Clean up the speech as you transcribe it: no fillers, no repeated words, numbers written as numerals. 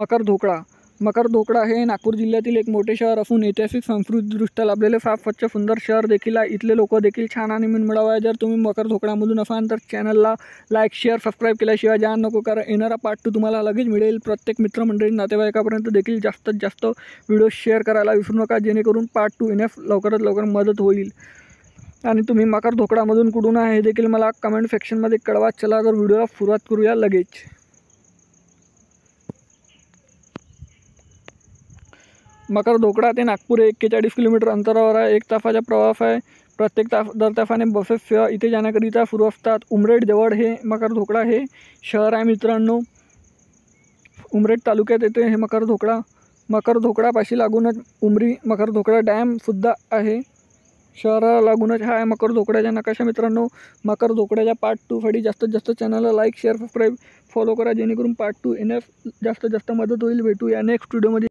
मकर धोकडा हे नागपूर जिल्ह्यातील एक मोठे शहर असून ऐतिहासिक सांस्कृतिकदृष्ट्या लाभलेले फार स्वच्छ सुंदर शहर देखील आहे। इथले लोक देखील छान आणि मनमिळाऊ आहे। जर तुम्ही मकर धोकडामधून असाल तर चॅनलला लाईक शेअर सबस्क्राईब केल्याशिवाय जाण नको, कारण येणारा पार्ट 2 तुम्हाला लगेच मिळेल। प्रत्येक मित्रमंडळी नातेवाईकापर्यंत देखील जास्तीत जास्त व्हिडिओ शेअर करायला विसरू नका, जेणेकरून पार्ट 2 येण्यास लवकरात लवकर मदत होईल। आणि तुम्ही मकर धोकडामधून कुठून आहे हे देखील मला कमेंट सेक्शनमध्ये कळवा। चला तर व्हिडिओला सुरुवात करूया लगेच। मकर धोकडा ते नागपूर 41 किलोमीटर अंतरावर आहे। 1 तासाचा प्रवास आहे। प्रत्येक दर तासाने बसेस सेवा इथे जाण्याकरिता सुरू असतात। उमरेड जवळ हे मकर धोकडा हे शहर आहे मित्रांनो। उमरेड तालुक्यात येते हे मकर धोकडा। मकर धोकडापाशी लागूनच उमरी मकर धोकडा डॅम सुद्धा आहे। शहराला लागूनच हा आहे मकर धोकड्याचा नकाशा मित्रांनो। मकर धोकड्याच्या पार्ट 2 साठी जास्तीत जास्त चॅनलला लाईक शेअर सबस्क्राईब फॉलो करा, जेणेकरून पार्ट 2 येण्यास जास्तीत जास्त मदत होईल। भेटूया नेक्स्ट व्हिडिओमध्ये।